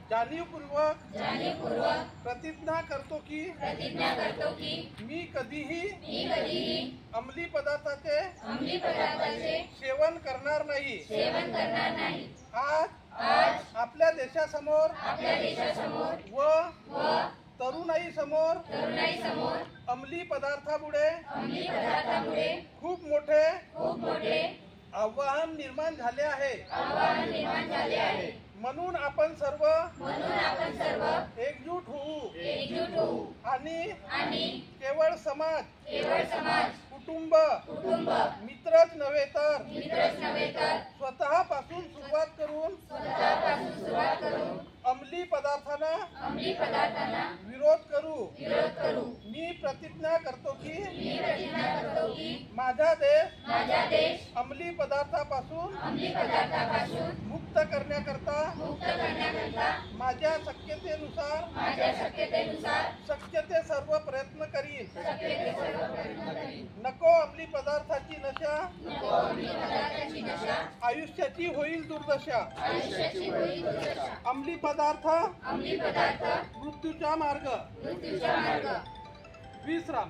जाणीवपूर्वक प्रतिज्ञा करतो की मी कधीही अंमली पदार्थाचे सेवन करणार नाही। आज आपल्या देशासमोर व तरुणाई समोर अंमली पदार्थामुळे खूप मोठे आव्हान निर्माण झाले आहे। म्हणून आपण सर्व एकजूट होऊ आणि केवळ समाज कुटुंब मित्रच नव्हे तर स्वतःपासून सुरुवात करून अंमली पदार्थांना विरोध करू। मी प्रतिज्ञा करतो की माझा देश अंमली पदार्थापासून मुक्त करण्याकरता माझ्या शक्यतेनुसार शक्य ते सर्व प्रयत्न करीन। नको अंमली पदार्थाची नशा आयुष्याची होईल दुर्दशा। अंमली पदार्थ मृत्यूचा मार्ग। विश्राम।